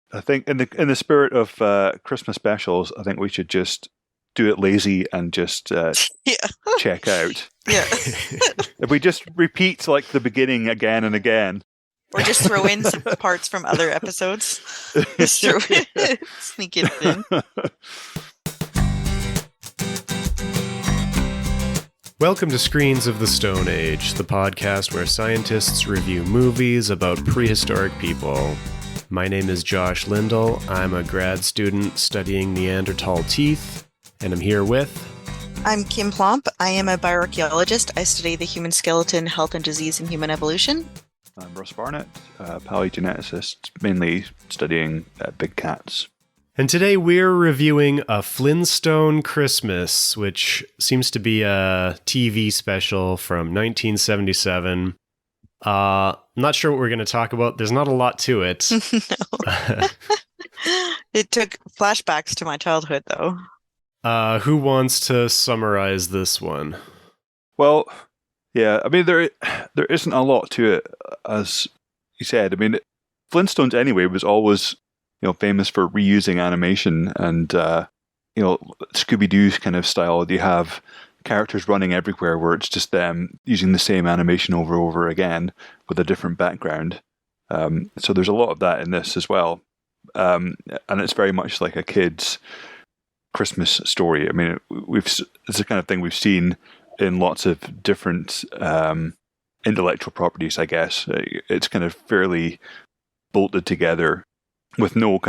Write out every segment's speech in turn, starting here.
I think in the spirit of Christmas specials, I think we should just do it lazy and just Yeah. check out. Yeah. If we just repeat like the beginning again and again. Or just throw in some parts from other episodes. Just throw it, sneak it in. Welcome to Screens of the Stone Age, the podcast where scientists review movies about prehistoric people. My name is Josh Lindell. I'm a grad student studying Neanderthal teeth, and I'm here with... I'm Kim Plomp. I am a bioarchaeologist. I study the human skeleton, health and disease, and human evolution. I'm Russ Barnett, a paleogeneticist, mainly studying big cats. And today we're reviewing A Flintstone Christmas, which seems to be a TV special from 1977. Not sure what we're going to talk about. There's not a lot to it. No. It took flashbacks to my childhood, though. Who wants to summarize this one? Well, yeah, I mean, there isn't a lot to it, as you said. I mean, Flintstones anyway was always, famous for reusing animation and, Scooby-Doo's kind of style. You have characters running everywhere where it's just them using the same animation over and over again with a different background. So there's a lot of that in this as well. And it's very much like a kid's Christmas story. I mean, it's the kind of thing we've seen in lots of different intellectual properties, I guess. It's kind of fairly bolted together with no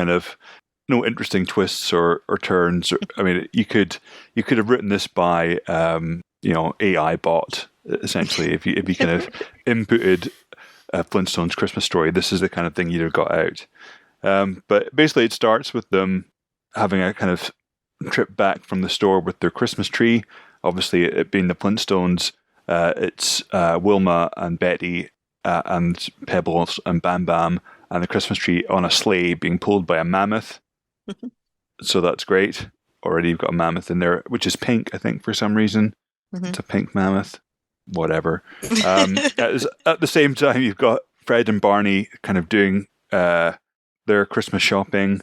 interesting twists or turns. I mean, you could have written this by AI bot essentially. If you kind of inputted Flintstone's Christmas story, this is the kind of thing you'd have got out. But basically, it starts with them having a kind of trip back from the store with their Christmas tree. Obviously, it being the Flintstones, it's Wilma and Betty and Pebbles and Bam Bam and the Christmas tree on a sleigh being pulled by a mammoth. So that's great. Already you've got a mammoth in there, which is pink, I think, for some reason. Mm-hmm. It's a pink mammoth. Whatever. At the same time, you've got Fred and Barney kind of doing their Christmas shopping,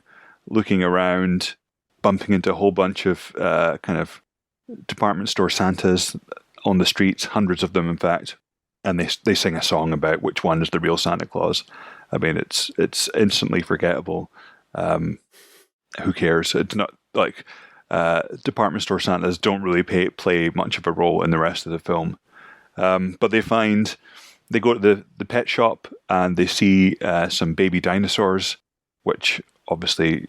looking around, bumping into a whole bunch of kind of department store Santas on the streets, hundreds of them, in fact. And they sing a song about which one is the real Santa Claus. I mean, it's instantly forgettable. Who cares? It's not like department store Santas don't really play much of a role in the rest of the film. But they go to the pet shop and they see some baby dinosaurs, which obviously,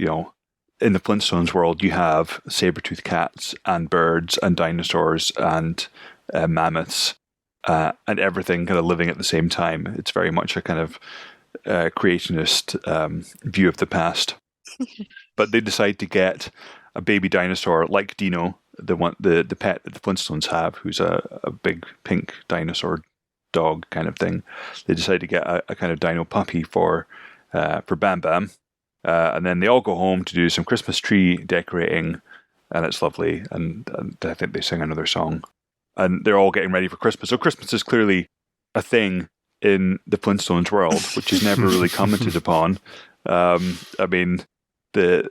in the Flintstones world, you have saber-toothed cats and birds and dinosaurs and mammoths and everything kind of living at the same time. It's very much a kind of creationist view of the past. But they decide to get a baby dinosaur like Dino, the pet that the Flintstones have, who's a big pink dinosaur dog kind of thing. They decide to get a kind of dino puppy for Bam Bam. And then they all go home to do some Christmas tree decorating, and it's lovely. And I think they sing another song. And they're all getting ready for Christmas. So Christmas is clearly a thing in the Flintstones world, which is never really commented upon. I mean, the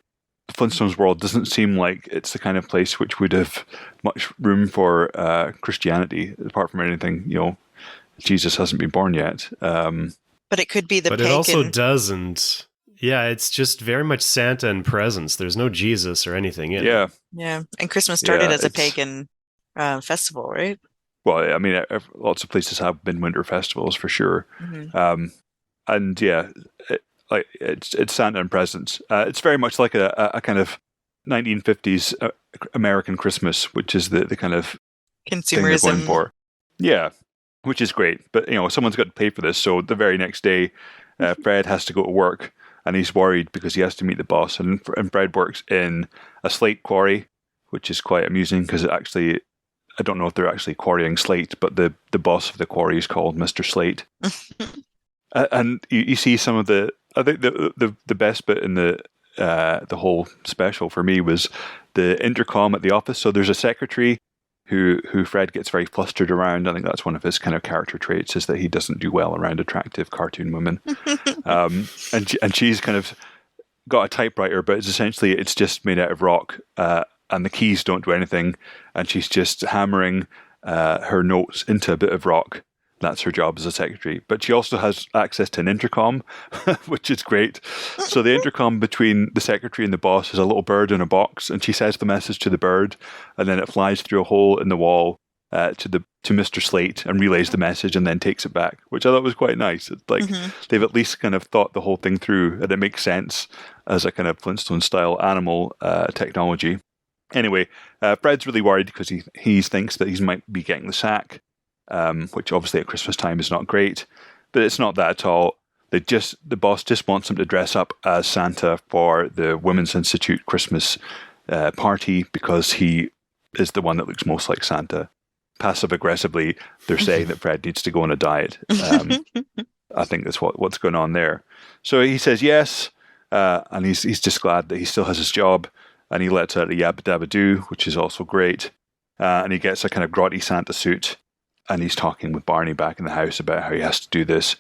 Flintstones world doesn't seem like it's the kind of place which would have much room for Christianity, apart from anything, Jesus hasn't been born yet. But it could be the pagan. But it also doesn't. Yeah, it's just very much Santa and presents. There's no Jesus or anything in it. Yeah, and Christmas started as a pagan festival, right? Well, I mean, lots of places have been winter festivals for sure. Mm-hmm. And yeah, it's Santa and presents. It's very much like a kind of 1950s American Christmas, which is the kind of consumerism thing they're going for. Yeah, which is great. But someone's got to pay for this. So the very next day, Fred has to go to work, and he's worried because he has to meet the boss. And Fred works in a slate quarry, which is quite amusing because I don't know if they're actually quarrying slate, but the boss of the quarry is called Mr. Slate. And you see some of I think the best bit in the whole special for me was the intercom at the office. So there's a secretary who Fred gets very flustered around. I think that's one of his kind of character traits, is that he doesn't do well around attractive cartoon women. And she's kind of got a typewriter, but it's just made out of rock, and the keys don't do anything, and she's just hammering her notes into a bit of rock. That's her job as a secretary. But she also has access to an intercom, which is great. So the intercom between the secretary and the boss is a little bird in a box, and she says the message to the bird, and then it flies through a hole in the wall to Mr. Slate and relays the message and then takes it back, which I thought was quite nice. It's like they've at least kind of thought the whole thing through, and it makes sense as a kind of Flintstone-style animal technology. Anyway, Fred's really worried because he thinks that he might be getting the sack. Which obviously at Christmas time is not great, but it's not that at all. The boss just wants him to dress up as Santa for the Women's Institute Christmas party because he is the one that looks most like Santa. Passive aggressively, they're saying that Fred needs to go on a diet. I think that's what's going on there. So he says yes, and he's just glad that he still has his job, and he lets out a yabba dabba doo, which is also great. And he gets a kind of grotty Santa suit. And he's talking with Barney back in the house about how he has to do this,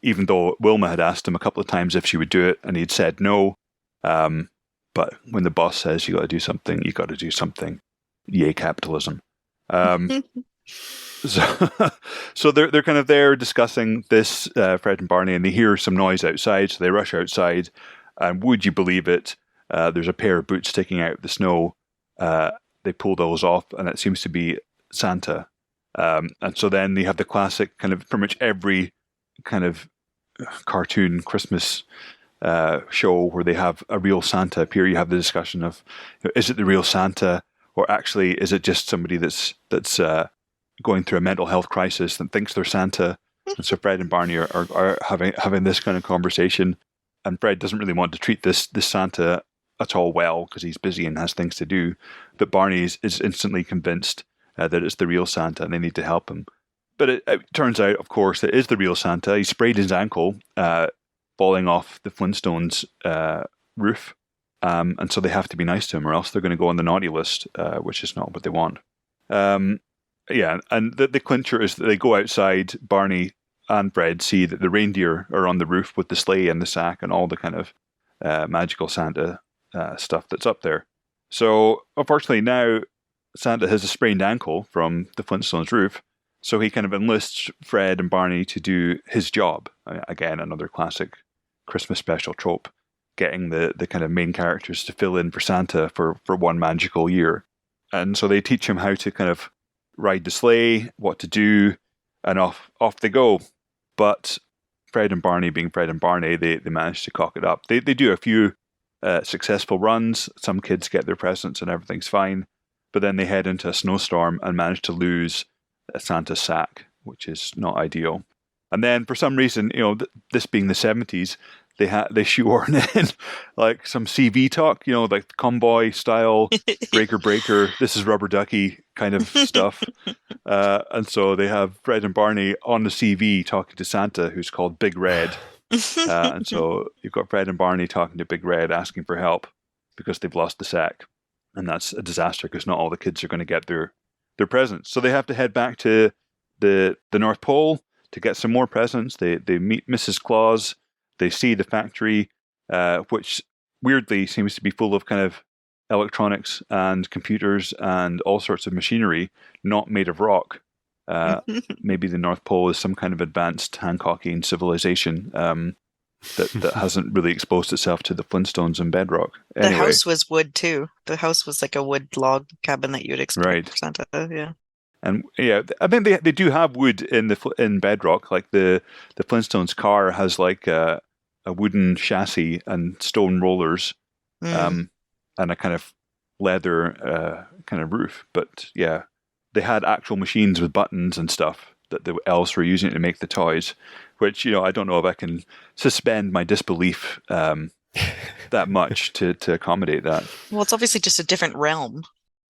even though Wilma had asked him a couple of times if she would do it, and he'd said no. But when the boss says you got to do something, you got to do something. Yay, capitalism! So they're kind of there discussing this, Fred and Barney, and they hear some noise outside, so they rush outside. And would you believe it? There's a pair of boots sticking out of the snow. They pull those off, and it seems to be Santa. And so then you have the classic kind of pretty much every kind of cartoon Christmas show where they have a real Santa appear. You have the discussion of, is it the real Santa, or actually is it just somebody that's going through a mental health crisis and thinks they're Santa? And so Fred and Barney are having this kind of conversation, and Fred doesn't really want to treat this Santa at all well because he's busy and has things to do. But Barney is instantly convinced that it's the real Santa and they need to help him. But it turns out, of course, it is the real Santa. He sprayed his ankle falling off the Flintstones' roof. And so they have to be nice to him or else they're going to go on the naughty list, which is not what they want. And the clincher is that they go outside. Barney and Fred see that the reindeer are on the roof with the sleigh and the sack and all the kind of magical Santa stuff that's up there. So, unfortunately, now Santa has a sprained ankle from the Flintstones' roof, so he kind of enlists Fred and Barney to do his job. Again, another classic Christmas special trope, getting the kind of main characters to fill in for Santa for one magical year. And so they teach him how to kind of ride the sleigh, what to do, and off they go. But Fred and Barney, being Fred and Barney, they manage to cock it up. They do a few successful runs. Some kids get their presents and everything's fine. But then they head into a snowstorm and manage to lose Santa's sack, which is not ideal. And then for some reason, this being the 70s, they shoehorn in like some CV talk, like convoy style, breaker, this is rubber ducky kind of stuff. And so they have Fred and Barney on the CV talking to Santa, who's called Big Red. And so you've got Fred and Barney talking to Big Red, asking for help because they've lost the sack. And that's a disaster because not all the kids are going to get their presents. So they have to head back to the North Pole to get some more presents. They meet Mrs. Claus. They see the factory, which weirdly seems to be full of kind of electronics and computers and all sorts of machinery, not made of rock. Maybe the North Pole is some kind of advanced Hancockian civilization that hasn't really exposed itself to the Flintstones and Bedrock. Anyway. The house was wood too. The house was like a wood log cabin that you'd expect for Santa. Yeah. And I think they do have wood in Bedrock. Like the Flintstones car has like a wooden chassis and stone rollers, and a kind of leather kind of roof. But yeah, they had actual machines with buttons and stuff that the elves were using to make the toys. Which I don't know if I can suspend my disbelief that much to accommodate that. Well, it's obviously just a different realm.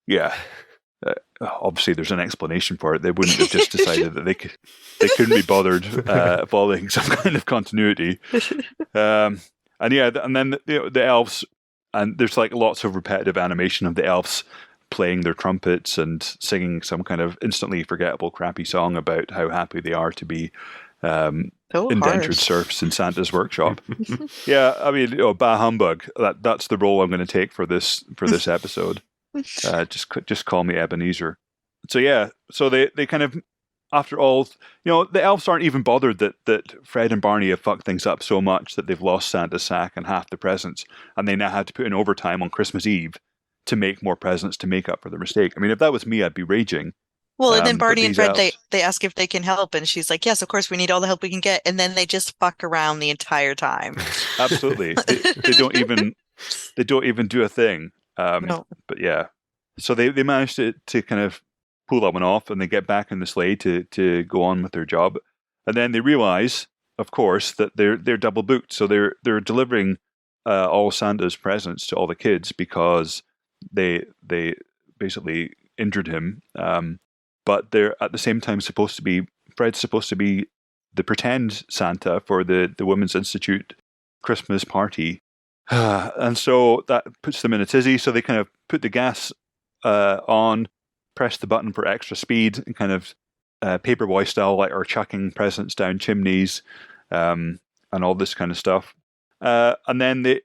Yeah. Obviously, there's an explanation for it. They wouldn't have just decided that they couldn't be bothered following some kind of continuity. And then the elves, and there's like lots of repetitive animation of the elves playing their trumpets and singing some kind of instantly forgettable crappy song about how happy they are to be So indentured harsh. serfs in Santa's workshop. Yeah, I mean, bah humbug. That's the role I'm going to take for this episode. Just call me Ebenezer. So yeah, so they kind of, after all, the elves aren't even bothered that Fred and Barney have fucked things up so much that they've lost Santa's sack and half the presents, and they now have to put in overtime on Christmas Eve to make more presents to make up for their mistake. I mean, if that was me, I'd be raging. Well, and then But Barney and these Fred, they elves, they ask if they can help, and she's like, "Yes, of course, we need all the help we can get." And then they just fuck around the entire time. absolutely, they don't even do a thing. No. But yeah, so they managed to kind of pull that one off, and they get back in the sleigh to go on with their job, and then they realize, of course, that they're double booked. So they're delivering all Santa's presents to all the kids because they basically injured him. But they're at the same time Fred's supposed to be the pretend Santa for the Women's Institute Christmas party. And so that puts them in a tizzy. So they kind of put the gas on, press the button for extra speed, and kind of paperboy style, like, are chucking presents down chimneys, and all this kind of stuff. And then they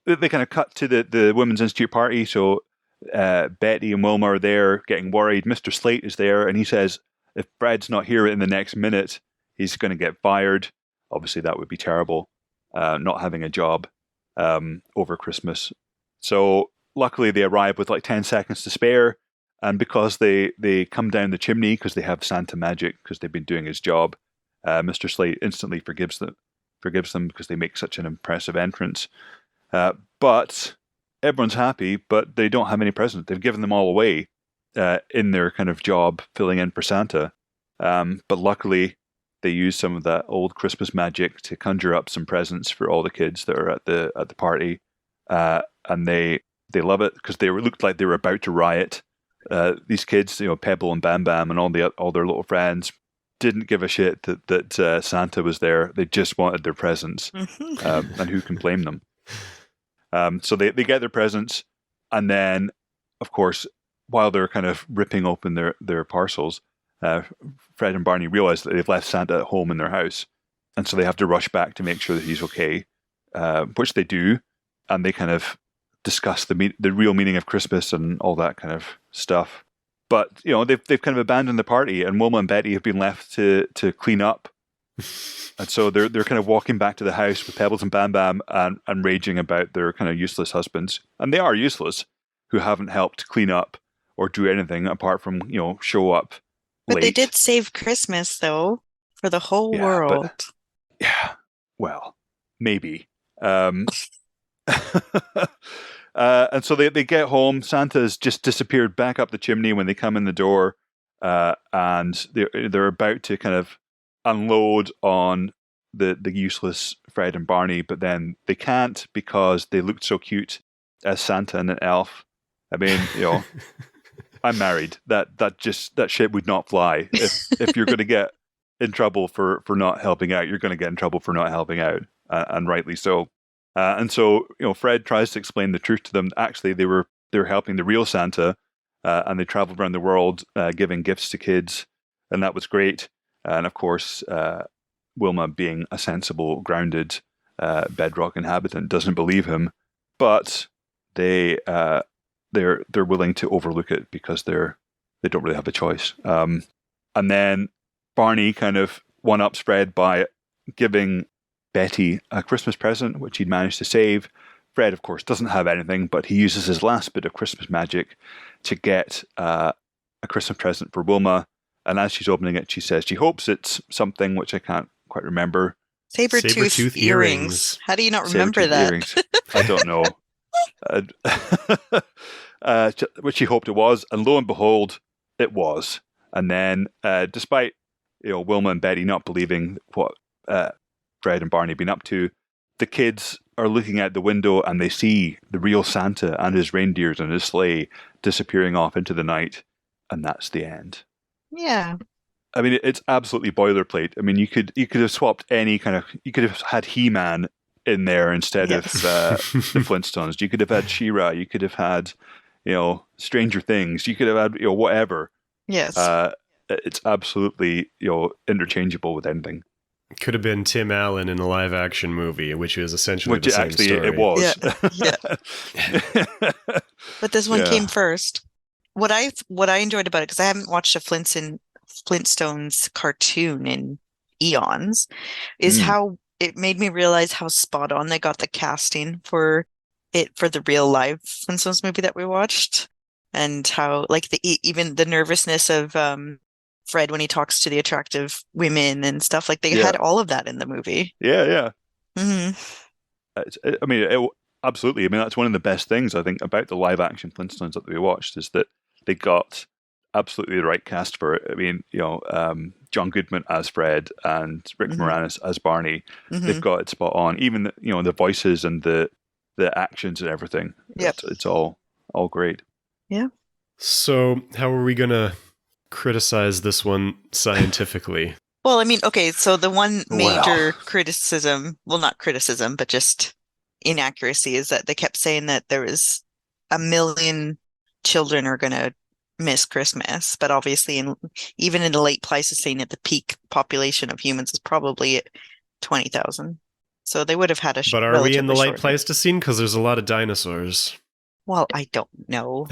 kind of cut to the Women's Institute party. So Betty and Wilma are there getting worried. Mr. Slate is there, and he says if Fred's not here in the next minute, he's going to get fired. Obviously, that would be terrible, not having a job over Christmas. So luckily, they arrive with like 10 seconds to spare, and because they come down the chimney because they have Santa magic because they've been doing his job, Mr. Slate instantly forgives them because they make such an impressive entrance. But everyone's happy, but they don't have any presents. They've given them all away in their kind of job filling in for Santa. But luckily, they use some of that old Christmas magic to conjure up some presents for all the kids that are at the party, and they love it because they looked like they were about to riot. These kids, Pebble and Bam Bam and all their little friends, didn't give a shit that Santa was there. They just wanted their presents, and who can blame them? So they get their presents, and then, of course, while they're kind of ripping open their parcels, Fred and Barney realize that they've left Santa at home in their house, and so they have to rush back to make sure that he's okay, which they do, and they kind of discuss the real meaning of Christmas and all that kind of stuff. But they've kind of abandoned the party, and Wilma and Betty have been left to clean up. And so they're kind of walking back to the house with Pebbles and Bam Bam and raging about their kind of useless husbands. And they are useless, who haven't helped clean up or do anything apart from, show up But late. they did save Christmas, though, for the whole world. Yeah, well, maybe. And so they get home. Santa's just disappeared back up the chimney when they come in the door, and they're about to kind of unload on the useless Fred and Barney, but then they can't because they looked so cute as Santa and an elf. I mean, I'm married. That shit would not fly. If you're going to get in trouble for not helping out, you're going to get in trouble for not helping out, and rightly so. And so, Fred tries to explain the truth to them. Actually, they were helping the real Santa, and they traveled around the world giving gifts to kids, and that was great. And of course, Wilma, being a sensible, grounded Bedrock inhabitant, doesn't believe him, but they're willing to overlook it because they don't really have a choice. And then Barney kind of one-ups Fred by giving Betty a Christmas present, which he'd managed to save. Fred, of course, doesn't have anything, but he uses his last bit of Christmas magic to get a Christmas present for Wilma. And as she's opening it, she says she hopes it's something which I can't quite remember. Saber-tooth earrings. How do you not remember that? Earrings. I don't know. Which she hoped it was, and lo and behold, it was. And then, despite Wilma and Betty not believing what Fred and Barney have been up to, the kids are looking out the window and they see the real Santa and his reindeers and his sleigh disappearing off into the night, and that's the end. Yeah. I mean, it's absolutely boilerplate. I mean, you could have swapped any kind of... You could have had He-Man in there instead of the Flintstones. You could have had She-Ra. You could have had, Stranger Things. You could have had, whatever. Yes. It's absolutely, interchangeable with anything. Could have been Tim Allen in a live action movie, which is essentially Which the same actually story. it was. Yeah. But this one came first. What I enjoyed about it, because I haven't watched a Flintstones cartoon in eons, is how it made me realize how spot on they got the casting for the real live Flintstones movie that we watched, and how like even the nervousness of Fred when he talks to the attractive women and stuff, like they had all of that in the movie. Yeah. Hmm. I mean, absolutely. I mean, that's one of the best things I think about the live action Flintstones that we watched, is that they got absolutely the right cast for it. I mean, John Goodman as Fred and Rick Moranis as Barney. They've got it spot on. Even the voices and the actions and everything. Yep. It's all great. Yeah. So how are we gonna criticize this one scientifically? Well, I mean, okay, so the one major criticism, well, not criticism, but just inaccuracy, is that they kept saying that there was 1 million children are going to miss Christmas. But obviously, even in the late Pleistocene, at the peak population of humans is probably at 20,000. So they would have had a But are we in the late short Pleistocene? Because there's a lot of dinosaurs. Well, I don't know.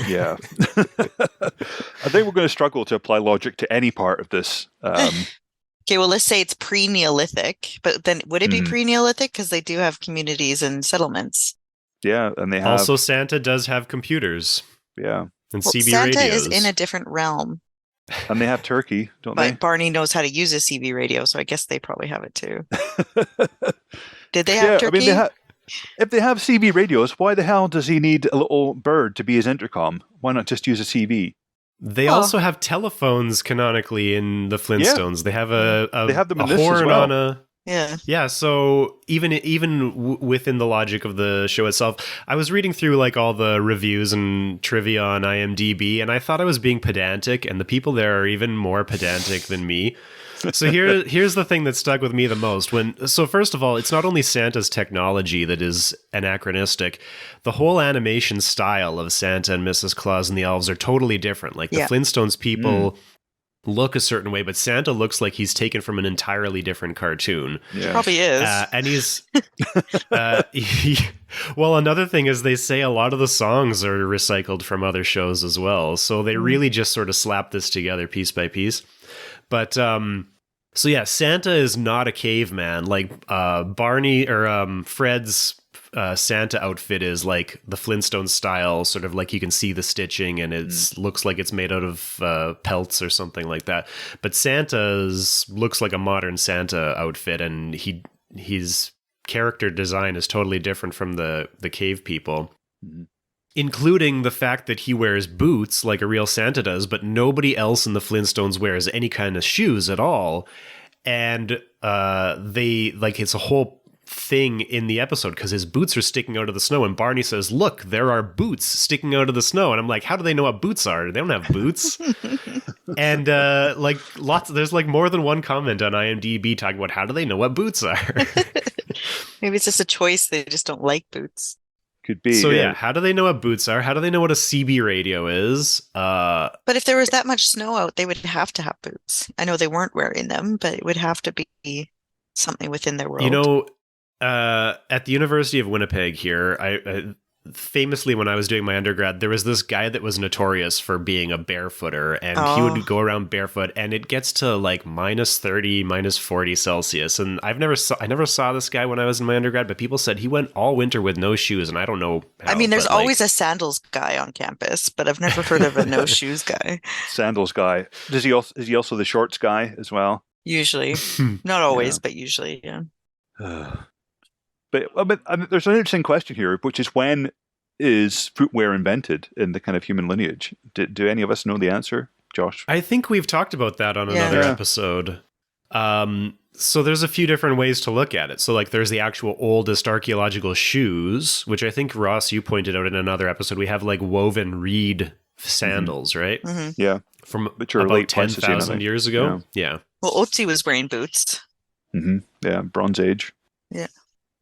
Yeah. I think we're going to struggle to apply logic to any part of this. Okay, well, let's say it's pre-Neolithic, but then would it be pre-Neolithic? Because they do have communities and settlements. Yeah, and they have... Also, Santa does have computers. Yeah. And well, CB Santa radios. is in a different realm. And they have turkey, don't but they? But Barney knows how to use a CB radio, so I guess they probably have it too. Did they have turkey? I mean, if they have CB radios, why the hell does he need a little bird to be his intercom? Why not just use a CB? They also have telephones canonically in the Flintstones. They have they have them in a this horn as well. on a... Yeah, so even within the logic of the show itself, I was reading through like all the reviews and trivia on IMDb, and I thought I was being pedantic, and the people there are even more pedantic than me. So here's the thing that stuck with me the most. So first of all, it's not only Santa's technology that is anachronistic. The whole animation style of Santa and Mrs. Claus and the elves are totally different. Like the Flintstones people look a certain way, but Santa looks like he's taken from an entirely different cartoon. Yeah. Probably is. And he's... well, another thing is they say a lot of the songs are recycled from other shows as well. So they really just sort of slap this together piece by piece. But, so yeah, Santa is not a caveman. Like, Barney or Fred's Santa outfit is like the Flintstone style, sort of like you can see the stitching and it looks like it's made out of pelts or something like that. But Santa's looks like a modern Santa outfit, and his character design is totally different from the cave people. Including the fact that he wears boots like a real Santa does, but nobody else in the Flintstones wears any kind of shoes at all. And they, like, it's a whole thing in the episode because his boots are sticking out of the snow, and Barney says, "Look, there are boots sticking out of the snow." And I'm like, how do they know what boots are? They don't have boots. And there's like more than one comment on IMDb talking about how do they know what boots are. Maybe it's just a choice. They just don't like boots. Could be. So yeah, how do they know what boots are? How do they know what a CB radio is? But if there was that much snow out, they would have to have boots. I know they weren't wearing them, but it would have to be something within their world. You know, at the University of Winnipeg here, I famously, when I was doing my undergrad, there was this guy that was notorious for being a barefooter, and he would go around barefoot, and it gets to like -30, -40 Celsius. And I never saw this guy when I was in my undergrad, but people said he went all winter with no shoes, and I don't know how. I mean, there's always a sandals guy on campus, but I've never heard of a no shoes guy. Sandals guy. Is he also the shorts guy as well? Usually. Not always, but usually, yeah. But there's an interesting question here, which is, when is footwear invented in the kind of human lineage? Do any of us know the answer, Josh? I think we've talked about that on another episode. So there's a few different ways to look at it. So like there's the actual oldest archaeological shoes, which I think, Ross, you pointed out in another episode. We have like woven reed sandals, right? Mm-hmm. Yeah. From which are about 10,000 years ago. Yeah. Well, Otzi was wearing boots. Mm-hmm. Yeah, Bronze Age. Yeah.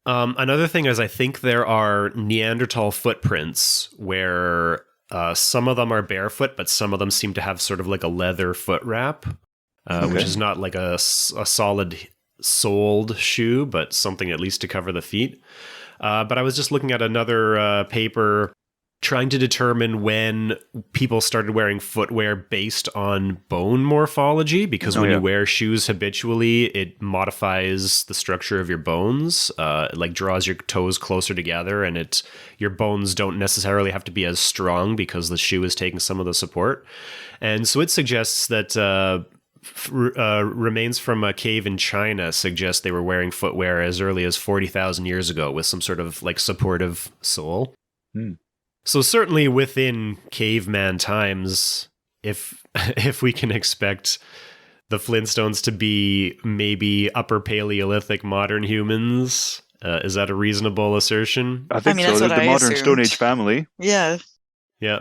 Another thing is I think there are Neanderthal footprints where some of them are barefoot, but some of them seem to have sort of like a leather foot wrap, which is not like a solid soled shoe, but something at least to cover the feet. But I was just looking at another paper trying to determine when people started wearing footwear based on bone morphology, because when you wear shoes habitually, it modifies the structure of your bones, like draws your toes closer together, and your bones don't necessarily have to be as strong because the shoe is taking some of the support. And so it suggests that remains from a cave in China suggest they were wearing footwear as early as 40,000 years ago with some sort of like supportive sole. So certainly within caveman times, if we can expect the Flintstones to be maybe upper Paleolithic modern humans, is that a reasonable assertion? I think so. They're the modern Stone Age family. Yeah. Yeah.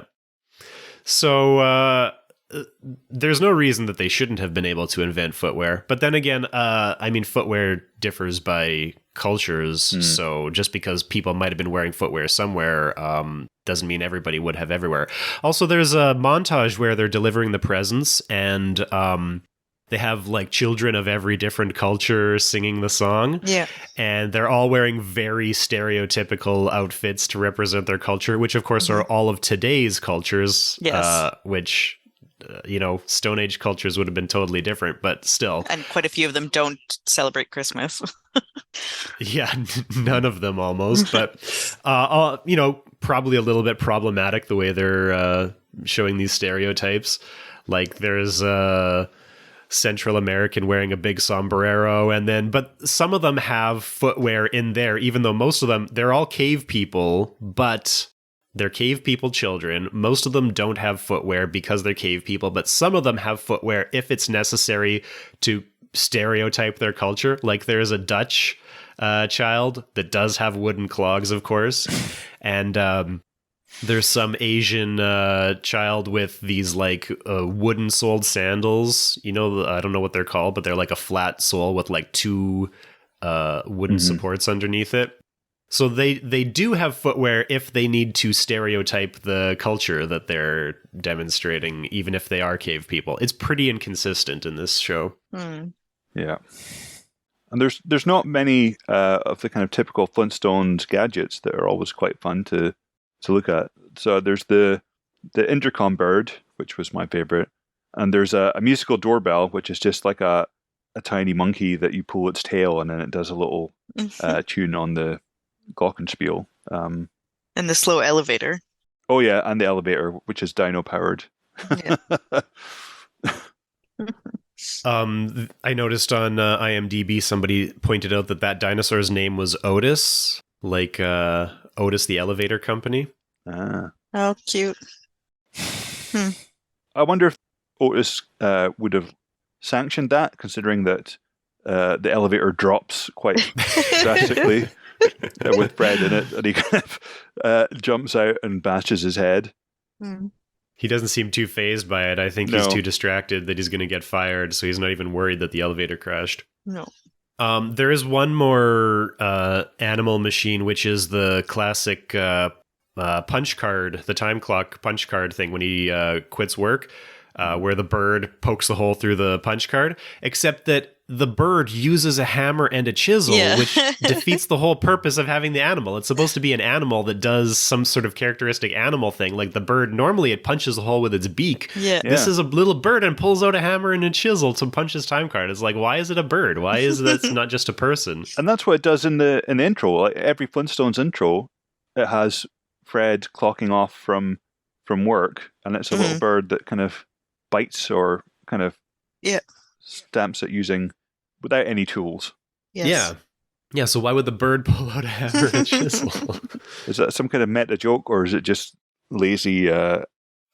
So there's no reason that they shouldn't have been able to invent footwear. But then again, I mean, footwear differs by cultures. So just because people might have been wearing footwear somewhere doesn't mean everybody would have everywhere. Also, there's a montage where they're delivering the presents, and they have like children of every different culture singing the song. Yeah. And they're all wearing very stereotypical outfits to represent their culture, which of course are all of today's cultures, which, Stone Age cultures would have been totally different, but still. And quite a few of them don't celebrate Christmas. Yeah, none of them almost, but, probably a little bit problematic the way they're showing these stereotypes. Like there's Central American wearing a big sombrero, but some of them have footwear in there, even though most of them, they're all cave people, but they're cave people children. Most of them don't have footwear because they're cave people, but some of them have footwear if it's necessary to stereotype their culture. Like there's a Dutch child that does have wooden clogs, of course, and there's some Asian child with these like wooden soled sandals. I don't know what they're called, but they're like a flat sole with like two wooden supports underneath it. So they do have footwear if they need to stereotype the culture that they're demonstrating, even if they are cave people. It's pretty inconsistent in this show. Yeah. And there's not many of the kind of typical Flintstones gadgets that are always quite fun to look at. So there's the intercom bird, which was my favorite, and there's a musical doorbell, which is just like a tiny monkey that you pull its tail and then it does a little tune on the glockenspiel. And the slow elevator. Oh yeah, and the elevator, which is dino powered. Yeah. I noticed on IMDb somebody pointed out that dinosaur's name was Otis, like Otis the Elevator Company. Oh, cute. I wonder if Otis would have sanctioned that, considering that the elevator drops quite drastically with Fred in it, and he kind of jumps out and bashes his head. He doesn't seem too fazed by it. I think he's too distracted that he's going to get fired, so he's not even worried that the elevator crashed. No. There is one more animal machine, which is the classic punch card, the time clock punch card thing when he quits work, where the bird pokes the hole through the punch card, except that the bird uses a hammer and a chisel, which defeats the whole purpose of having the animal. It's supposed to be an animal that does some sort of characteristic animal thing. Like the bird, normally it punches a hole with its beak. This is a little bird and pulls out a hammer and a chisel to punch his time card. It's like, why is it a bird? Why is that not just a person? And that's what it does in the intro. Like every Flintstones intro, it has Fred clocking off from work, and it's a little bird that kind of bites or kind of stamps it using without any tools. Yes. Yeah, so why would the bird pull out a hammer and a chisel? Is that some kind of meta joke, or is it just lazy I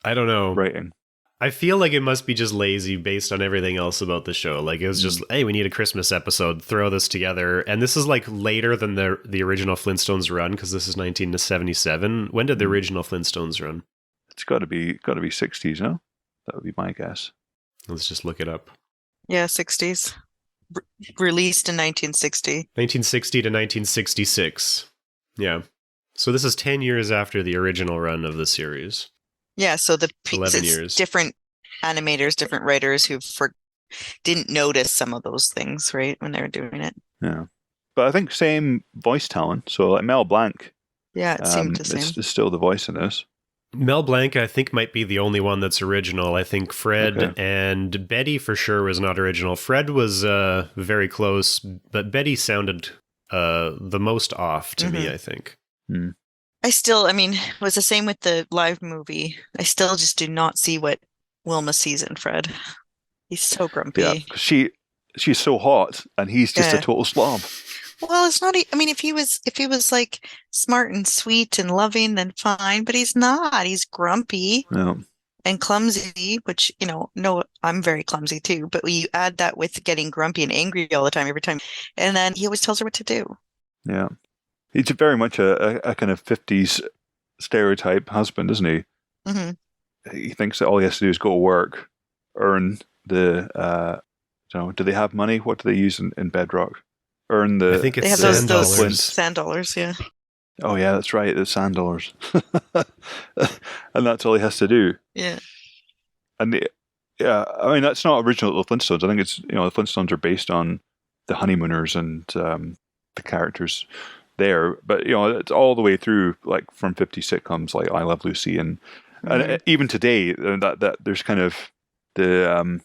don't know. writing? I feel like it must be just lazy based on everything else about the show. Like it was just, hey, we need a Christmas episode, throw this together. And this is like later than the original Flintstones run, because this is 1977. When did the original Flintstones run? It's got to be 60s, no? That would be my guess. Let's just look it up. Yeah, 60s. Released in 1960. 1960 to 1966. Yeah. So this is 10 years after the original run of the series. Yeah, so 11 years. Different animators, different writers who didn't notice some of those things, right, when they were doing it. Yeah. But I think same voice talent. So like Mel Blanc, Yeah, it seemed the same. is still the voice in this. Mel Blanc, I think, might be the only one that's original. I think Fred and Betty for sure was not original. Fred was very close, but Betty sounded the most off to me, I think. I mean, it was the same with the live movie. I still just do not see what Wilma sees in Fred. He's so grumpy. Yeah, she's so hot, and he's just a total slob. Well, it's not. I mean, if he was like smart and sweet and loving, then fine. But he's not. He's grumpy and clumsy. Which no, I'm very clumsy too. But you add that with getting grumpy and angry all the time, every time, and then he always tells her what to do. Yeah, he's very much a kind of 50s stereotype husband, isn't he? Mm-hmm. He thinks that all he has to do is go to work, earn the. Do they have money? What do they use in Bedrock? Earn the. I think it's they have sand those dollars. Sand dollars, yeah. Oh yeah, that's right. It's sand dollars, and that's all he has to do. Yeah. And I mean that's not original to the Flintstones. I think it's the Flintstones are based on the Honeymooners and the characters there, but it's all the way through, like from 50 sitcoms like I Love Lucy and even today that there's kind of the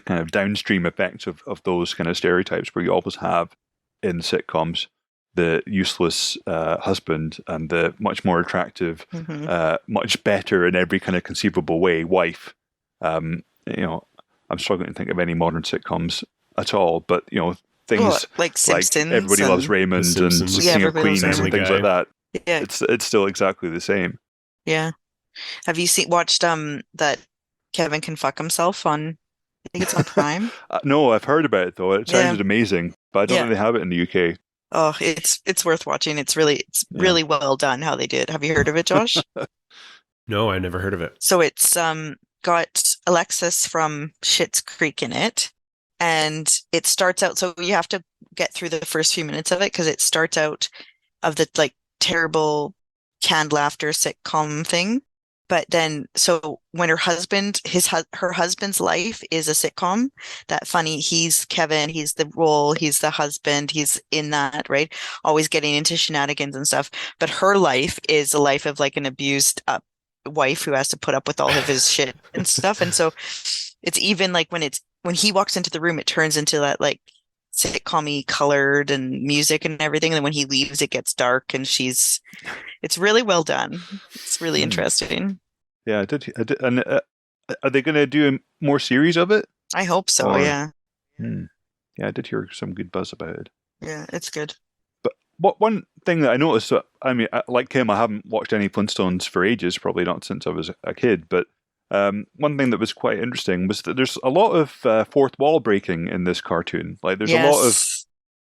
kind of downstream effects of those kind of stereotypes where you always have in sitcoms the useless husband and the much more attractive, much better in every kind of conceivable way wife. I'm struggling to think of any modern sitcoms at all, but things like Simpsons, Everybody Loves Raymond and King of Queens and things like that. Yeah, it's still exactly the same. Yeah. Have you watched that Kevin Can Fuck Himself on? I think it's on Prime. No, I've heard about it though. It sounded amazing, but I don't think they have it in the UK. Oh, it's worth watching. It's really well done how they did. Have you heard of it, Josh? No, I never heard of it. So it's got Alexis from Schitt's Creek in it, and it starts out. So you have to get through the first few minutes of it because it starts out of the like terrible canned laughter sitcom thing. But then, so when her husband's life is a sitcom, that funny, he's Kevin, he's the role, he's the husband, he's in that, right? Always getting into shenanigans and stuff. But her life is a life of like an abused wife who has to put up with all of his shit and stuff. And so it's even like when he walks into the room, it turns into that like sitcom-y colored and music and everything. And then when he leaves, it gets dark and it's really well done. It's really interesting. Yeah, I did. And are they going to do more series of it? I hope so, yeah. Yeah, I did hear some good buzz about it. Yeah, it's good. But one thing that I noticed, I mean, like Kim, I haven't watched any Flintstones for ages, probably not since I was a kid, but one thing that was quite interesting was that there's a lot of fourth wall breaking in this cartoon. Like there's a lot of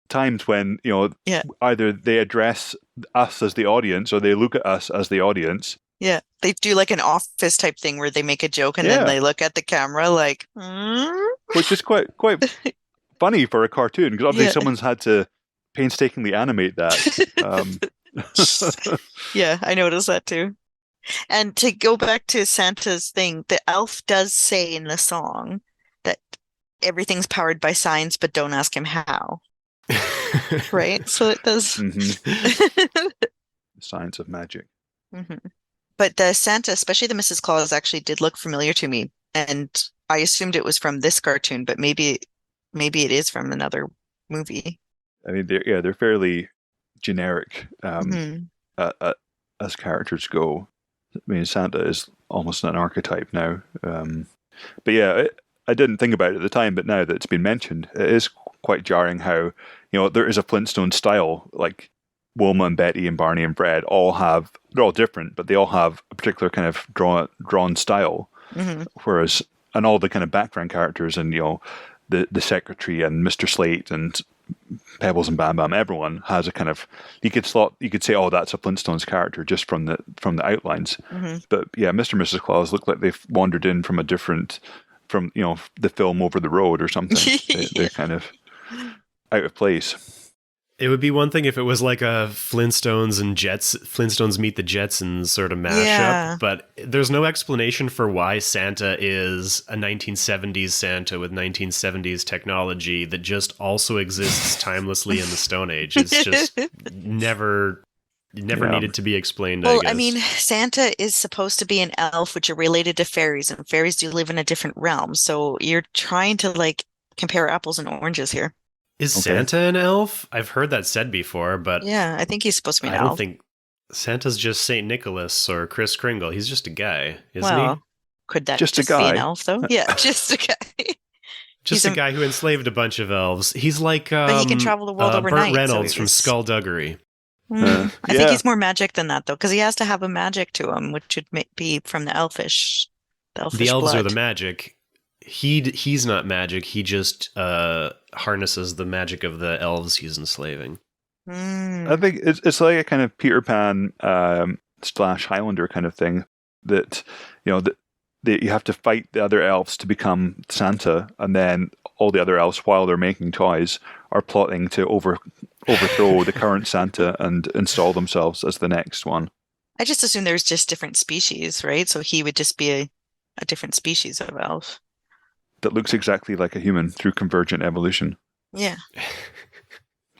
times when either they address us as the audience or they look at us as the audience. Yeah, they do like an Office type thing where they make a joke and then they look at the camera like, which is quite funny for a cartoon because obviously someone's had to painstakingly animate that. Yeah, I noticed that too. And to go back to Santa's thing, the elf does say in the song that everything's powered by science, but don't ask him how. Right? So it does. Science of magic. But the Santa, especially the Mrs. Claus, actually did look familiar to me. And I assumed it was from this cartoon, but maybe it is from another movie. I mean, they're fairly generic as characters go. I mean, Santa is almost an archetype now. But yeah, I didn't think about it at the time, but now that it's been mentioned, it is quite jarring how, there is a Flintstone style, like Wilma and Betty and Barney and Fred they're all different, but they all have a particular kind of drawn style. Whereas, and all the kind of background characters and, the secretary and Mr. Slate and Pebbles and Bam Bam, everyone has a kind of, you could say, oh, that's a Flintstones character just from the outlines. But yeah, Mr. and Mrs. Claus look like they've wandered in from the film Over the Road or something. They're kind of out of place. It would be one thing if it was like a Flintstones meet the Jetsons sort of mashup, but there's no explanation for why Santa is a 1970s Santa with 1970s technology that just also exists timelessly in the Stone Age. It's just never needed to be explained, well, I guess. I mean, Santa is supposed to be an elf, which are related to fairies, and fairies do live in a different realm. So you're trying to like compare apples and oranges here. Is Santa an elf? I've heard that said before, but yeah, I think he's supposed to be an I elf. don't think Santa's just St. Nicholas or Kris Kringle. He's just a guy, isn't he? Could that just be an elf, though? Yeah, just a guy. Just a guy who enslaved a bunch of elves. He's like but he can travel the world overnight. Burt Reynolds from Skullduggery. I think he's more magic than that, though, because he has to have a magic to him, which would be from the elfish the elves blood. Are the magic. He's not magic. He just harnesses the magic of the elves he's enslaving. I think it's like a kind of Peter Pan / Highlander kind of thing that that you have to fight the other elves to become Santa, and then all the other elves, while they're making toys, are plotting to overthrow the current Santa and install themselves as the next one. I just assume there's just different species, right? So he would just be a different species of elf. That looks exactly like a human through convergent evolution. Yeah.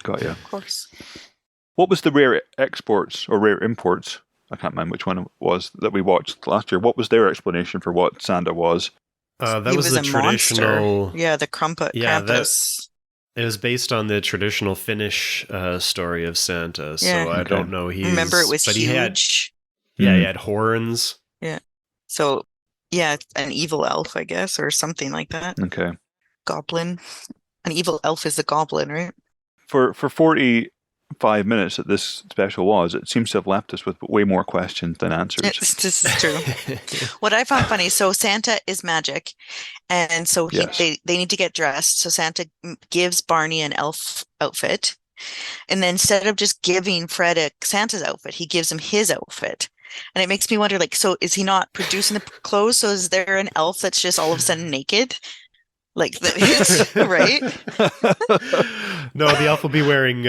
Got you. Of course. What was the rare exports or rare imports? I can't remember which one it was that we watched last year. What was their explanation for what Santa was? That was the traditional... Monster. Yeah, the Krampus. Yeah, it was based on the traditional Finnish story of Santa. So I don't know. Remember, it was huge. He had horns. Yeah. So... yeah, an evil elf, I guess, or something like that. Okay. Goblin. An evil elf is a goblin, right? For 45 minutes that this special was, it seems to have left us with way more questions than answers. This is true. What I found funny, so Santa is magic, and so they need to get dressed. So Santa gives Barney an elf outfit, and then instead of just giving Fred a Santa's outfit, he gives him his outfit. And it makes me wonder, like, so is he not producing the clothes? So is there an elf that's just all of a sudden naked? Like, right? No, the elf will be wearing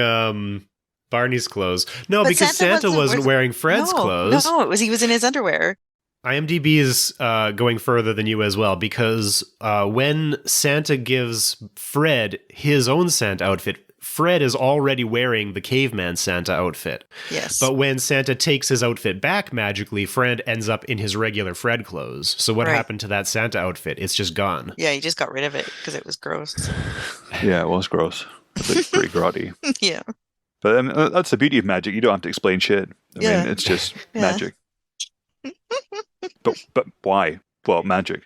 Barney's clothes. No, but because Santa wasn't wearing Fred's clothes. No, he was in his underwear. IMDb is going further than you as well, because when Santa gives Fred his own Santa outfit, Fred is already wearing the caveman Santa outfit. Yes. But when Santa takes his outfit back magically, Fred ends up in his regular Fred clothes. So what happened to that Santa outfit? It's just gone. Yeah, he just got rid of it because it was gross. Yeah, it was gross. It looked pretty grotty. Yeah. But that's the beauty of magic. You don't have to explain shit. I mean, it's just magic. But why? Well, magic.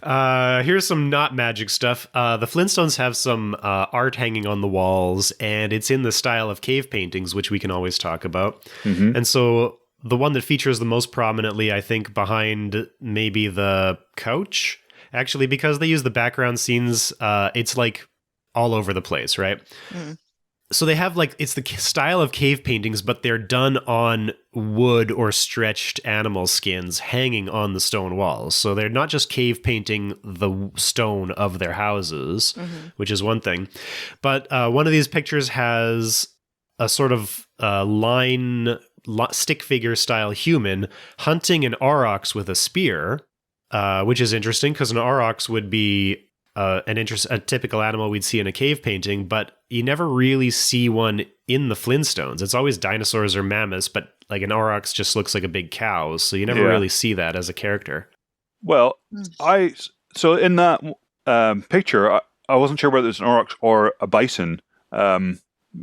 Here's some not magic stuff. The Flintstones have some art hanging on the walls, and it's in the style of cave paintings, which we can always talk about. Mm-hmm. And so the one that features the most prominently, I think, behind maybe the couch, actually, because they use the background scenes, it's like all over the place, right? Mm. So they have it's the style of cave paintings, but they're done on wood or stretched animal skins hanging on the stone walls. So they're not just cave painting the stone of their houses, which is one thing. But one of these pictures has a sort of stick figure style human hunting an aurochs with a spear, which is interesting because an aurochs would be a typical animal we'd see in a cave painting, but you never really see one in the Flintstones. It's always dinosaurs or mammoths, but like an aurochs just looks like a big cow, so you never really see that as a character. Well, so in that picture, I wasn't sure whether it's an aurochs or a bison.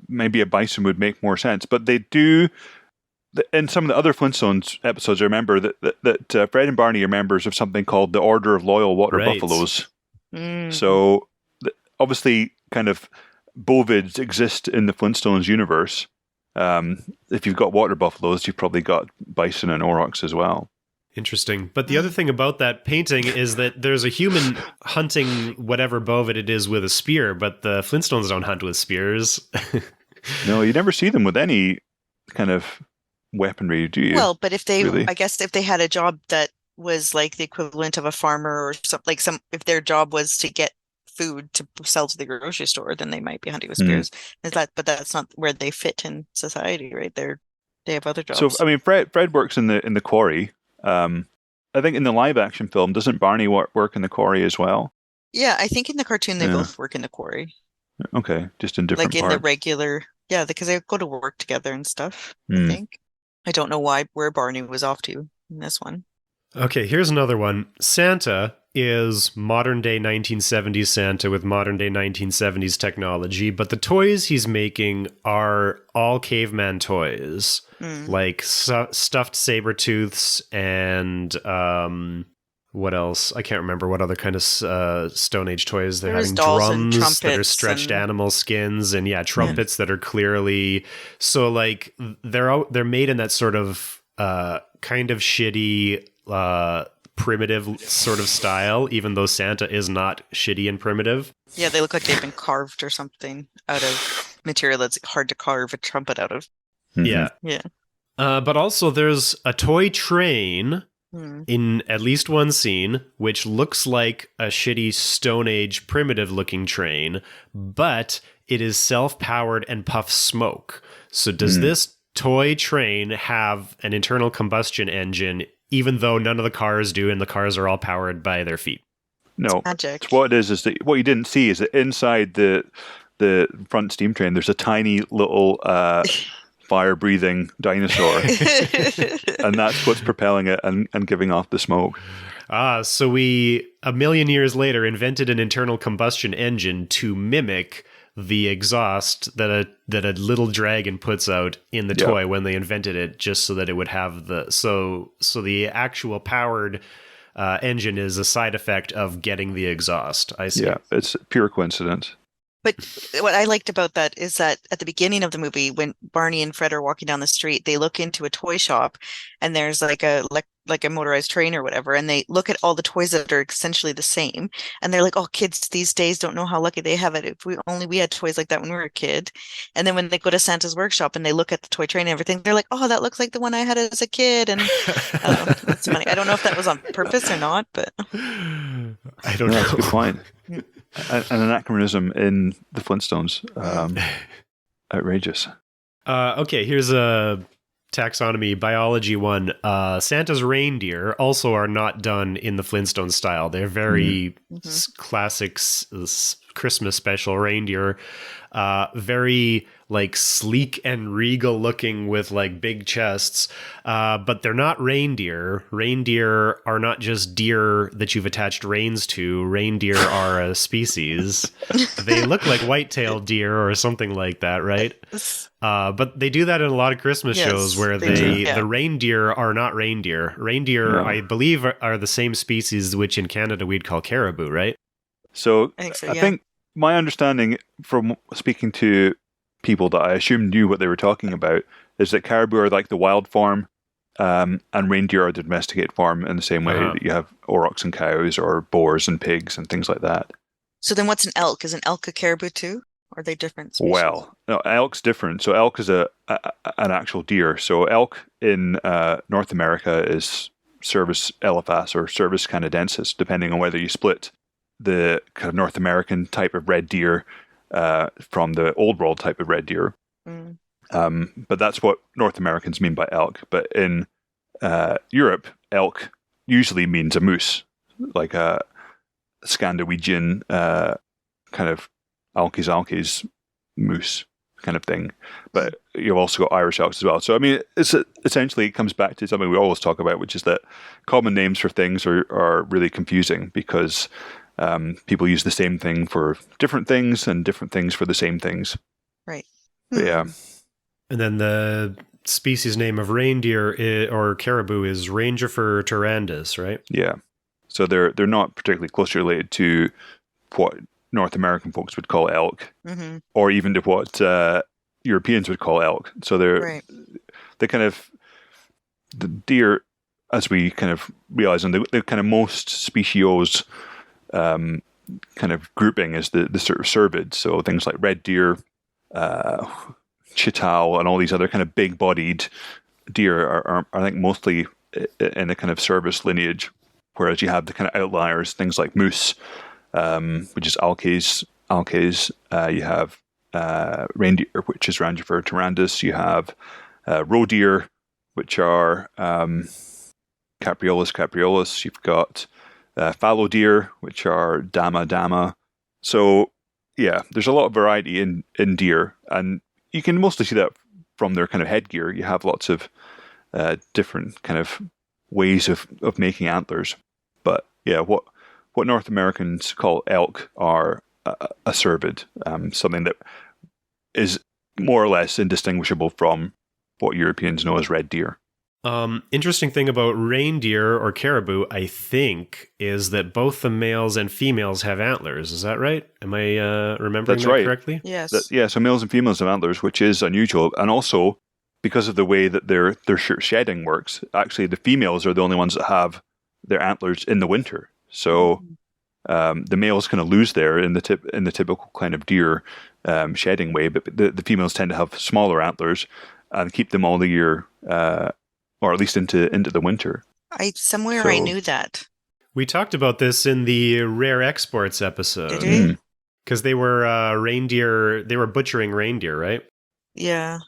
Maybe a bison would make more sense, but they do. In some of the other Flintstones episodes, I remember that Fred and Barney are members of something called the Order of Loyal Water Buffaloes. Mm. So obviously, kind of bovids exist in the Flintstones universe. If you've got water buffaloes, you've probably got bison and aurochs as well. Interesting. But the other thing about that painting is that there's a human hunting whatever bovid it is with a spear, but the Flintstones don't hunt with spears. No, you never see them with any kind of weaponry, do you? Well, but if they, really? I guess if they had a job that was like the equivalent of a farmer or something, if their job was to get food to sell to the grocery store, then they might be hunting with spears. But that's not where they fit in society, right? They have other jobs. So I mean, Fred works in the quarry. I think in the live action film, doesn't Barney work in the quarry as well? Yeah, I think in the cartoon they both work in the quarry. Okay, just in different like in parts. the regular, yeah, because they go to work together and stuff. I think. I don't know where Barney was off to in this one. Okay, here's another one. Santa is modern day 1970s Santa with modern day 1970s technology, but the toys he's making are all caveman toys, like stuffed saber-tooths and what else? I can't remember what other kind of Stone Age toys they're having. Drums that are stretched animal skins, and trumpets that are clearly like they're made in that sort of kind of shitty primitive sort of style, even though Santa is not shitty and primitive. Yeah, they look like they've been carved or something out of material that's hard to carve a trumpet out of. Yeah. But also there's a toy train in at least one scene, which looks like a shitty Stone Age primitive looking train, but it is self-powered and puffs smoke. So does this toy train have an internal combustion engine, even though none of the cars do, and the cars are all powered by their feet? No. Magic. So what it is that what you didn't see is that inside the front steam train, there's a tiny little fire-breathing dinosaur, and that's what's propelling it and giving off the smoke. So we, a million years later, invented an internal combustion engine to mimic the exhaust that a little dragon puts out in the toy when they invented it, just so that it would have so the actual powered engine is a side effect of getting the exhaust. I see. Yeah, it's pure coincidence. But what I liked about that is that at the beginning of the movie, when Barney and Fred are walking down the street, they look into a toy shop, and there's like a motorized train or whatever, and they look at all the toys that are essentially the same, and they're like, "Oh, kids these days don't know how lucky they have it. If we had toys like that when we were a kid." And then when they go to Santa's workshop and they look at the toy train and everything, they're like, "Oh, that looks like the one I had as a kid." And that's funny. I don't know if that was on purpose or not, but I don't know. That's a good point. An anachronism in the Flintstones. Outrageous. Okay, here's a taxonomy biology one. Santa's reindeer also are not done in the Flintstone style. They're very classic Christmas special reindeer. Very like sleek and regal looking with like big chests, but they're not reindeer. Reindeer are not just deer that you've attached reins to. Reindeer are a species. They look like white-tailed deer or something like that, right? But they do that in a lot of Christmas shows where the reindeer are not reindeer. Reindeer, I believe, are the same species which in Canada we'd call caribou, right? So I think my understanding from speaking to people that I assume knew what they were talking about is that caribou are like the wild form, and reindeer are the domesticated form in the same way that you have aurochs and cows or boars and pigs and things like that. So then what's an elk? Is an elk a caribou too? Or are they different species? Well, no, elk's different. So elk is an actual deer. So elk in North America is Cervus elephas or Cervus canadensis, depending on whether you split the kind of North American type of red deer from the Old World type of red deer. But that's what North Americans mean by elk. But in Europe, elk usually means a moose, like a Scandinavian kind of alkies moose kind of thing. But you've also got Irish elks as well. So I mean, essentially it comes back to something we always talk about, which is that common names for things are really confusing because people use the same thing for different things and different things for the same things. Right. But yeah. And then the species name of reindeer or caribou is Rangifer tarandus, right? Yeah. So they're not particularly closely related to what North American folks would call elk, or even to what Europeans would call elk. So they're kind of the deer, as we kind of realize, and the kind of most speciose kind of grouping is the sort of cervid. So things like red deer, chital, and all these other kind of big-bodied deer are I think mostly in the kind of Cervus lineage, whereas you have the kind of outliers, things like moose which is alkes. You have reindeer, which is Rangifer tarandus. You have roe deer, which are capreolus. You've got fallow deer, which are dama. So yeah, there's a lot of variety in deer, and you can mostly see that from their kind of headgear. You have lots of different kind of ways of making antlers. But yeah, what North Americans call elk are acervid, something that is more or less indistinguishable from what Europeans know as red deer. Interesting thing about reindeer or caribou, I think, is that both the males and females have antlers. Is that right? Am I remembering That's that right. correctly? Yes. So males and females have antlers, which is unusual. And also, because of the way that their shedding works, actually the females are the only ones that have their antlers in the winter. So the males kind of lose there in the typical kind of deer shedding way, but the females tend to have smaller antlers and keep them all the year, or at least into the winter. I So- knew that. We talked about this in the rare exports episode. Did we? Because they were reindeer, they were butchering reindeer, right? Yeah.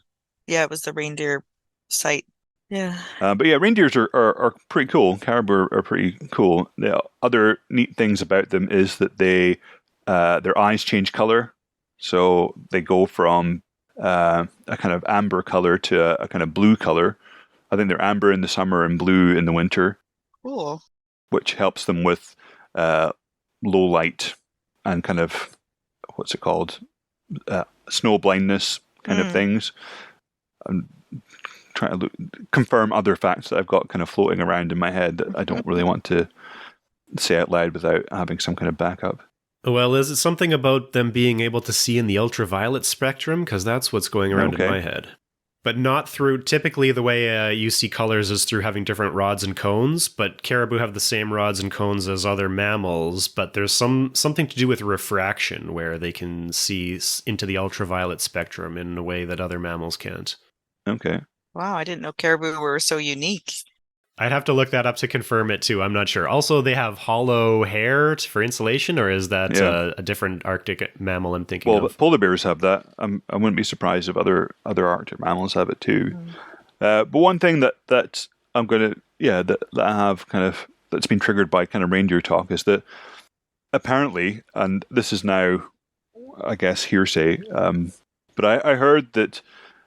Yeah, it was the reindeer site. Yeah. But yeah, reindeers are pretty cool. Caribou are pretty cool. The other neat things about them is that they their eyes change color, so they go from a kind of amber color to a kind of blue color. I think they're amber in the summer and blue in the winter, Cool. which helps them with low light and kind of what's it called, snow blindness kind of things. I'm trying to confirm other facts that I've got kind of floating around in my head that I don't really want to say out loud without having some kind of backup. Well, is it something about them being able to see in the ultraviolet spectrum? Because that's what's going around in my head. But not through, typically the way you see colors is through having different rods and cones, but caribou have the same rods and cones as other mammals, but there's something to do with refraction where they can see into the ultraviolet spectrum in a way that other mammals can't. Okay. Wow, I didn't know caribou were so unique. I'd have to look that up to confirm it too. I'm not sure. Also, they have hollow hair for insulation, or is that a different Arctic mammal I'm thinking Well, of? polar bears have that. I wouldn't be surprised if other Arctic mammals have it too. But one thing that I'm gonna that I have kind of that's been triggered by kind of reindeer talk is that apparently, and this is now, I guess, hearsay, but I heard that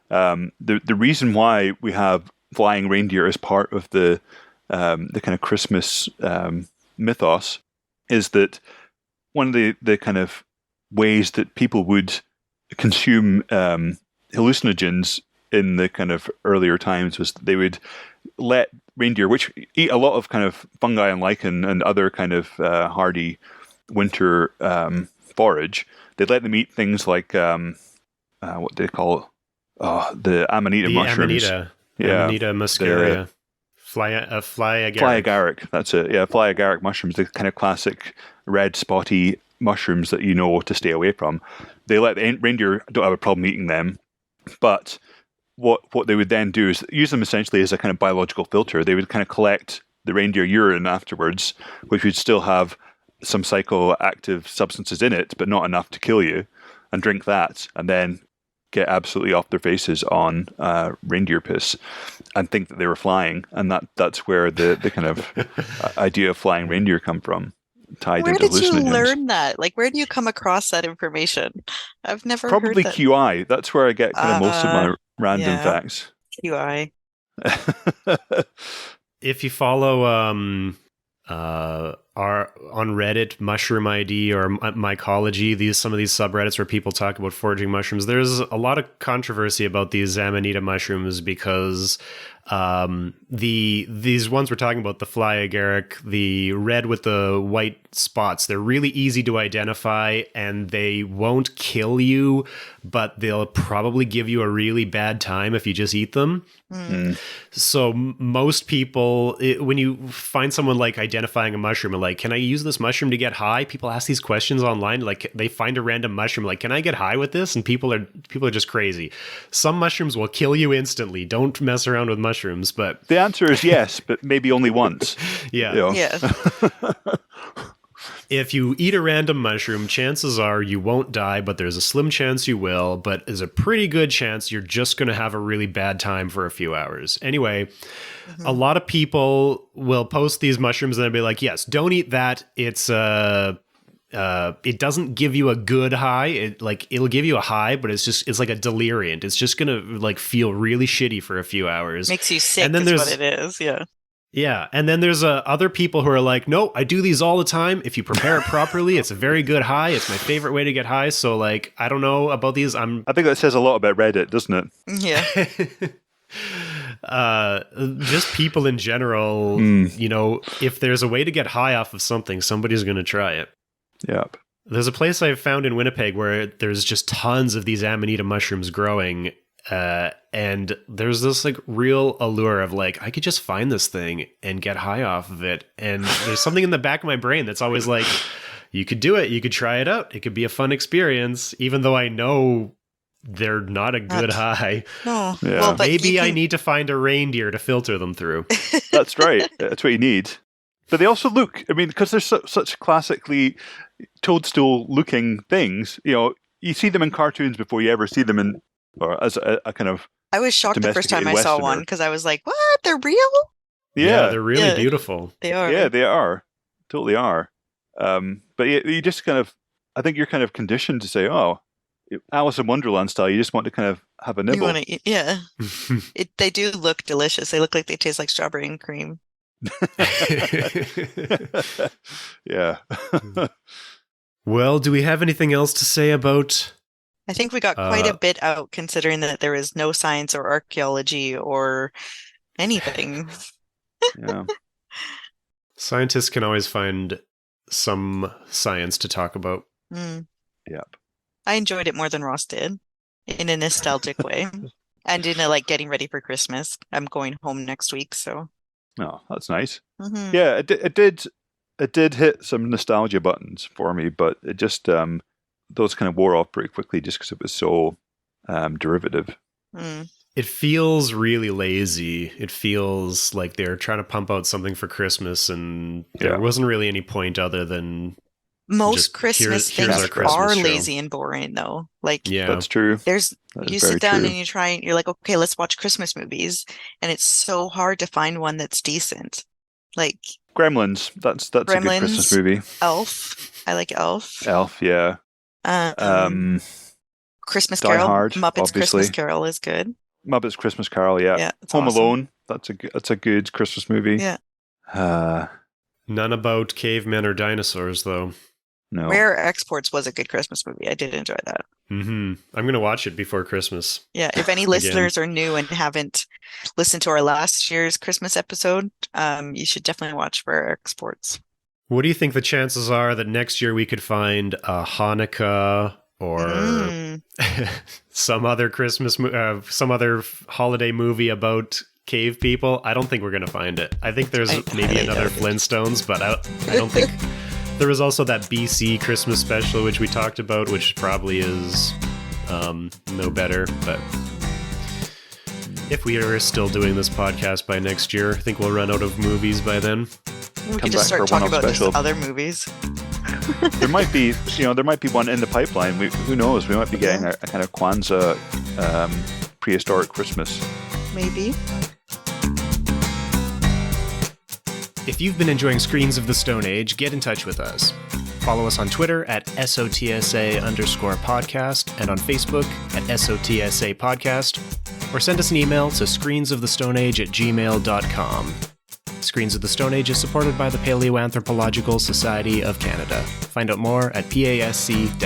the reason why we have flying reindeer as part of the kind of Christmas mythos is that one of the kind of ways that people would consume hallucinogens in the kind of earlier times was that they would let reindeer, which eat a lot of kind of fungi and lichen and other kind of hardy winter forage, they'd let them eat things like what they call the amanita mushrooms. Amanita muscaria. Flyagaric. Flyagaric, that's it. Yeah, flyagaric mushrooms, the kind of classic red spotty mushrooms that you know to stay away from. They let the reindeer don't have a problem eating them, but what they would then do is use them essentially as a kind of biological filter. They would kind of collect the reindeer urine afterwards, which would still have some psychoactive substances in it, but not enough to kill you, and drink that, and then get absolutely off their faces on reindeer piss and think that they were flying, and that's where the kind of idea of flying reindeer come from, tied Where into did you hallucinogens. learn that? Like, where do you come across that information? I've never Probably heard that. QI. That's where I get kind of most of my random yeah. facts. QI. If you follow on Reddit, Mushroom ID or Mycology, some of these subreddits where people talk about foraging mushrooms, there's a lot of controversy about these Amanita mushrooms because these ones we're talking about, the flyagaric, the red with the white spots, they're really easy to identify and they won't kill you, but they'll probably give you a really bad time if you just eat them. So most people, when you find someone like identifying a mushroom, like, can I use this mushroom to get high? People ask these questions online. Like, they find a random mushroom, like, can I get high with this? And people are just crazy. Some mushrooms will kill you instantly. Don't mess around with mushrooms. But the answer is yes, but maybe only once. Yeah. You know? Yeah. if you eat a random mushroom, chances are you won't die, but there's a slim chance you will, but there's a pretty good chance you're just going to have a really bad time for a few hours. Anyway, a lot of people will post these mushrooms and they'll be like, yes, don't eat that. It's it doesn't give you a good high. It'll give you a high, but it's like a deliriant. It's just going to like feel really shitty for a few hours. Makes you sick, and then is what it is. Yeah. Yeah, and then there's other people who are like, no, I do these all the time. If you prepare it properly, it's a very good high. It's my favorite way to get high. So, like, I don't know about these. I think that says a lot about Reddit, doesn't it? Yeah. Just people in general, you know, if there's a way to get high off of something, somebody's going to try it. Yep. There's a place I've found in Winnipeg where there's just tons of these Amanita mushrooms growing. And there's this like real allure of like, I could just find this thing and get high off of it. And there's something in the back of my brain that's always like, you could do it. You could try it out. It could be a fun experience, even though I know they're not a good high. No. Yeah. Well, but maybe I need to find a reindeer to filter them through. That's right. That's what you need. But they also look, I mean, because they're such classically toadstool-looking things, you know, you see them in cartoons before you ever see them in, or as a kind of I was shocked the first time I saw one because I was like, what? They're real? Yeah, they're really beautiful. They are. Yeah, they are. Totally are. But you just kind of, I think you're kind of conditioned to say, oh, Alice in Wonderland style, you just want to kind of have a nibble. You want to eat, yeah. They do look delicious. They look like they taste like strawberry and cream. Yeah. Well, do we have anything else to say about... I think we got quite a bit out considering that there is no science or archaeology or anything. Yeah. Scientists can always find some science to talk about. Yep. I enjoyed it more than Ross did in a nostalgic way and in a like getting ready for Christmas. I'm going home next week, so. Oh, that's nice. Yeah, it did hit some nostalgia buttons for me, but it just those kind of wore off pretty quickly just because it was so derivative. It feels really lazy. It feels like they're trying to pump out something for Christmas, and there wasn't really any point other than most Christmas things are show. Lazy and boring, though. Like, that's true. You sit down and you're like, okay, let's watch Christmas movies, and it's so hard to find one that's decent. Like Gremlins, that's Gremlins, a good Christmas movie. Elf, I like Elf. Elf, yeah. Christmas Die Carol, Hard, Muppets obviously. Christmas Carol is good. Muppets Christmas Carol, yeah. Home awesome. Alone, that's a good Christmas movie. Yeah. None about cavemen or dinosaurs, though. No. Rare Exports was a good Christmas movie. I did enjoy that. I'm going to watch it before Christmas. Yeah, if any listeners are new and haven't listened to our last year's Christmas episode, you should definitely watch Rare Exports. What do you think the chances are that next year we could find a Hanukkah or some other some other holiday movie about cave people? I don't think we're going to find it. I think there's maybe another Flintstones, but I don't think... There was also that BC Christmas special, which we talked about, which probably is no better. But if we are still doing this podcast by next year, I think we'll run out of movies by then. We could just start talking about just other movies. There might be one in the pipeline. Who knows? We might be getting a kind of Kwanzaa prehistoric Christmas. Maybe. If you've been enjoying Screens of the Stone Age, get in touch with us. Follow us on Twitter at SOTSA_podcast and on Facebook at SOTSA podcast, or send us an email to screensofthestoneage@gmail.com. Screens of the Stone Age is supported by the Paleoanthropological Society of Canada. Find out more at pasc-scpa.ca.